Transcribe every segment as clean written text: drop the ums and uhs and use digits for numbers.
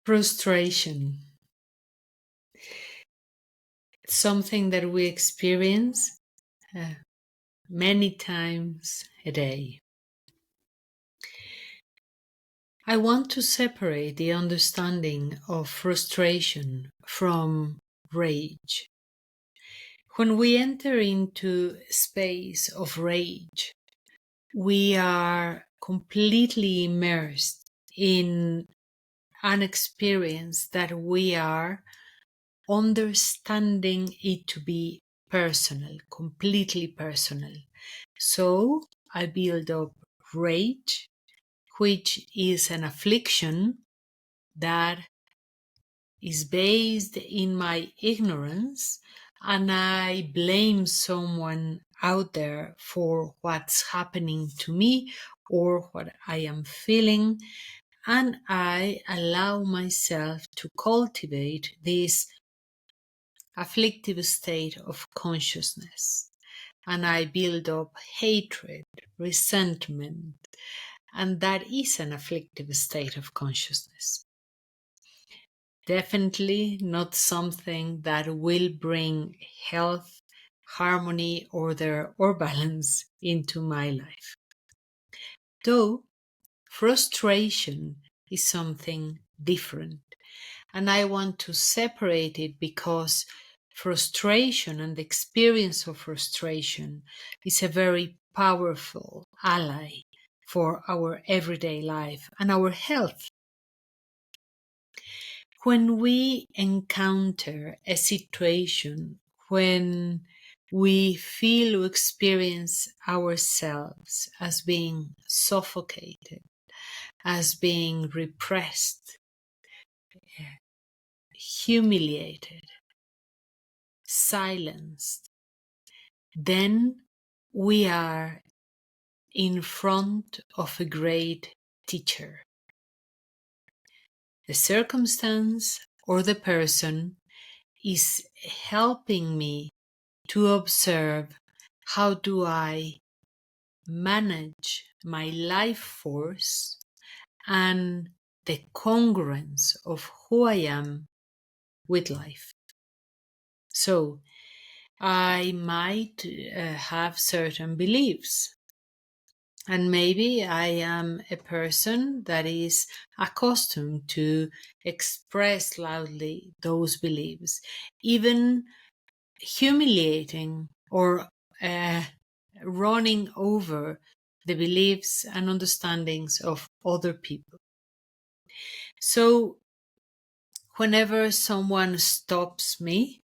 Frustration, something that we experience uh, many times a day. I want to separate the understanding of frustration from rage. When we enter into a space of rage, we are completely immersed in an experience that we are understanding it to be personal, completely personal. So I build up rage, which is an affliction that is based in my ignorance, and I blame someone out there for what's happening to me or what I am feeling, and I allow myself to cultivate this afflictive state of consciousness. And I build up hatred, resentment, and that is an afflictive state of consciousness. Definitely not something that will bring health, harmony, order, or balance into my life. Though frustration is something different, and I want to separate it because frustration and the experience of frustration is a very powerful ally for our everyday life and our health. When we encounter a situation when we feel or experience ourselves as being suffocated, as being repressed, humiliated, silenced, then we are in front of a great teacher. The circumstance or the person is helping me to observe how do I manage my life force and the congruence of who I am with life. So I might have certain beliefs, and maybe I am a person that is accustomed to express loudly those beliefs, even humiliating or running over the beliefs and understandings of other people. So whenever someone stops me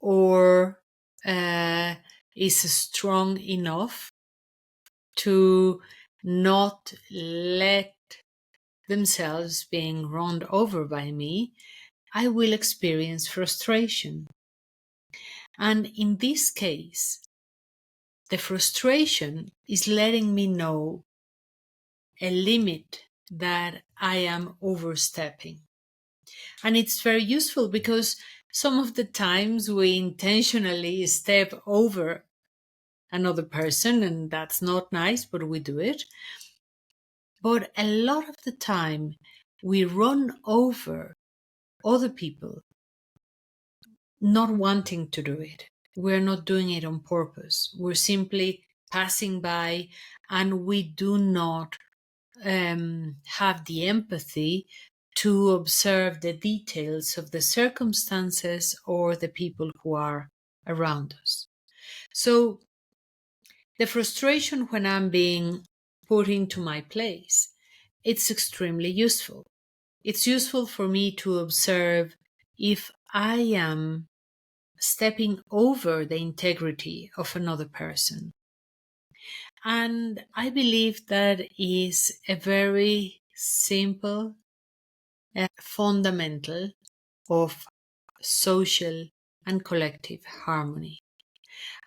or is strong enough to not let themselves being run over by me, I will experience frustration. And in this case, the frustration is letting me know a limit that I am overstepping. And it's very useful because some of the times we intentionally step over another person, and that's not nice, but we do it. But a lot of the time we run over other people not wanting to do it. We're not doing it on purpose. We're simply passing by, and we do not have the empathy to observe the details of the circumstances or the people who are around us. So the frustration when I'm being put into my place, it's extremely useful. It's useful for me to observe if I am stepping over the integrity of another person. And I believe that is a very simple fundamental of social and collective harmony.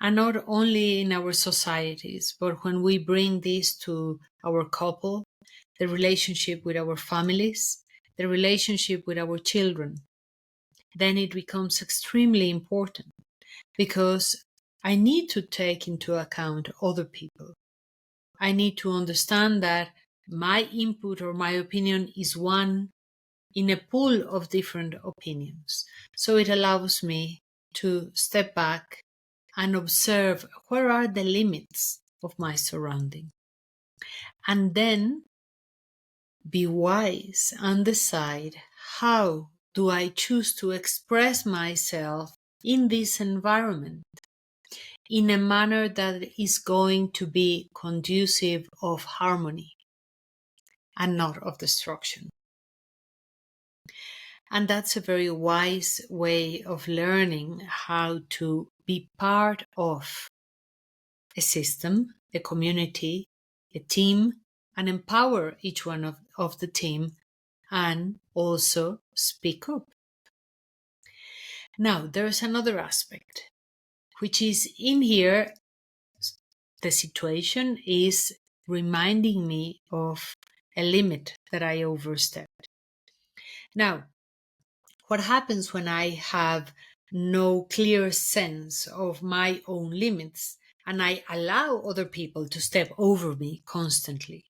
And not only in our societies, but when we bring this to our couple, the relationship with our families, the relationship with our children, then it becomes extremely important because I need to take into account other people. I need to understand that my input or my opinion is one, in a pool of different opinions. So it allows me to step back and observe where are the limits of my surrounding. And then be wise and decide, how do I choose to express myself in this environment in a manner that is going to be conducive of harmony and not of destruction. And that's a very wise way of learning how to be part of a system, a community, a team, and empower each one of the team, and also speak up. Now, there's another aspect, which is in here, the situation is reminding me of a limit that I overstepped. Now, what happens when I have no clear sense of my own limits and I allow other people to step over me constantly?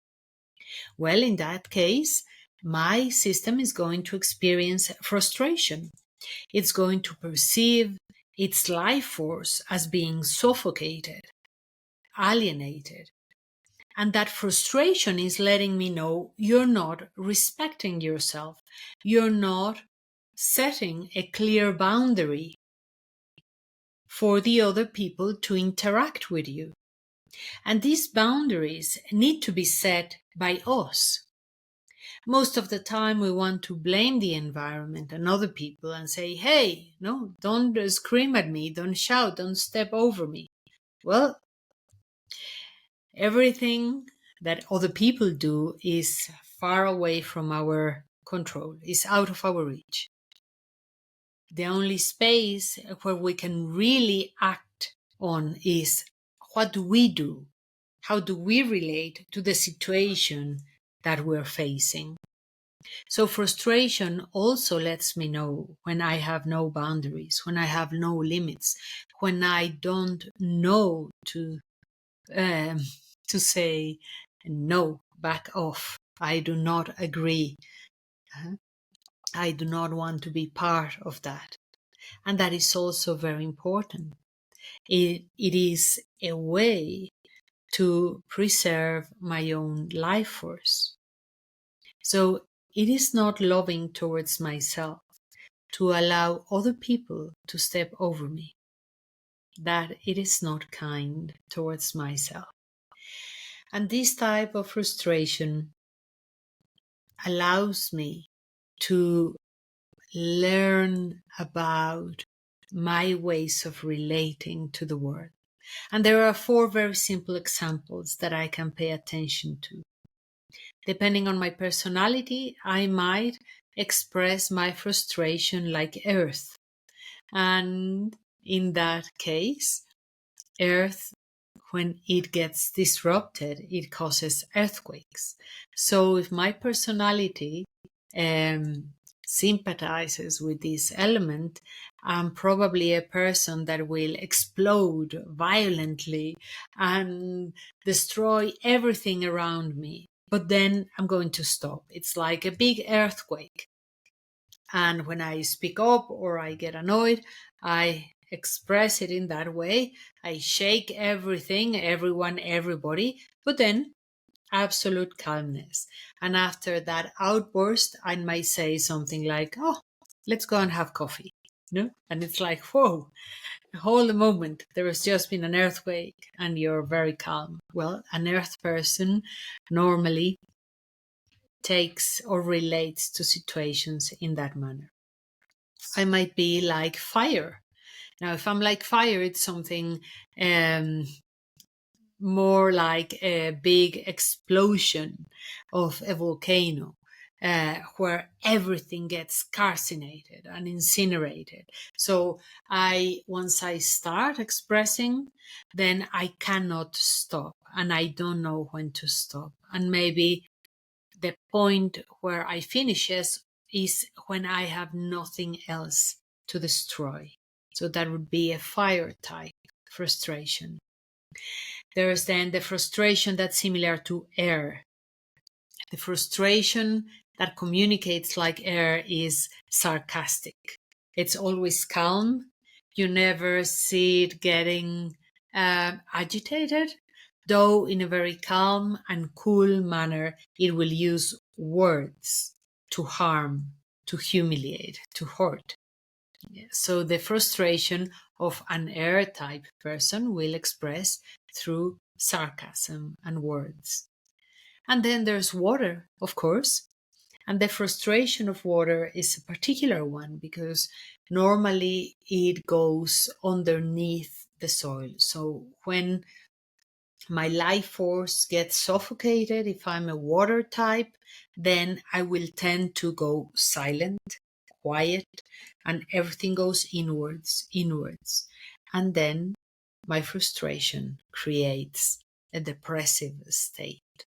Well, in that case, my system is going to experience frustration. It's going to perceive its life force as being suffocated, alienated. And that frustration is letting me know you're not respecting yourself. You're not setting a clear boundary for the other people to interact with you. And these boundaries need to be set by us. Most of the time we want to blame the environment and other people and say, hey, no, don't scream at me, don't shout, don't step over me. Well, everything that other people do is far away from our control, is out of our reach. The only space where we can really act on is, what do we do? How do we relate to the situation that we're facing? So frustration also lets me know when I have no boundaries, when I have no limits, when I don't know to say, no, back off. I do not agree. I do not want to be part of that. And that is also very important. It is a way to preserve my own life force. So it is not loving towards myself to allow other people to step over me. That it is not kind towards myself. And this type of frustration allows me to learn about my ways of relating to the world. And there are 4 very simple examples that I can pay attention to. Depending on my personality, I might express my frustration like earth. And in that case, earth, when it gets disrupted, it causes earthquakes. So if my personality sympathizes with this element, I'm probably a person that will explode violently and destroy everything around me. But then I'm going to stop. It's like a big earthquake. And when I speak up or I get annoyed, I express it in that way. I shake everything, everyone, everybody, but then absolute calmness. And after that outburst, I might say something like, oh, let's go and have coffee. No? And it's like, whoa, hold a moment. There has just been an earthquake and you're very calm. Well, an earth person normally takes or relates to situations in that manner. I might be like fire. Now, if I'm like fire, it's something more like a big explosion of a volcano, where everything gets calcinated and incinerated. So once I start expressing, then I cannot stop, and I don't know when to stop. And maybe the point where I finishes is when I have nothing else to destroy. So that would be a fire type frustration. There is then the frustration that's similar to air. The frustration that communicates like air is sarcastic. It's always calm. You never see it getting agitated, though in a very calm and cool manner, it will use words to harm, to humiliate, to hurt. So the frustration of an air type person will express through sarcasm and words. And then there's water, of course. And the frustration of water is a particular one because normally it goes underneath the soil. So when my life force gets suffocated, if I'm a water type, then I will tend to go silent, quiet, and everything goes inwards. And then my frustration creates a depressive state,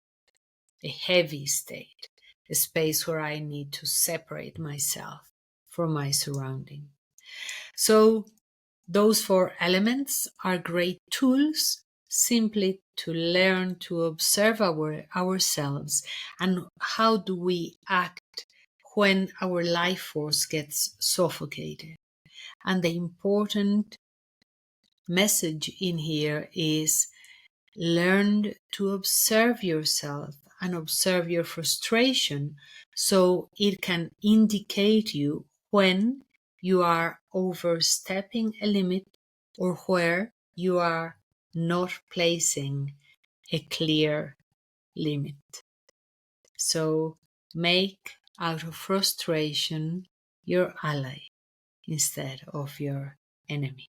a heavy state, a space where I need to separate myself from my surrounding. So those four elements are great tools simply to learn to observe ourselves and how do we act when our life force gets suffocated. And the important message in here is learn to observe yourself and observe your frustration so it can indicate you when you are overstepping a limit or where you are not placing a clear limit. So make out of frustration your ally instead of your enemy.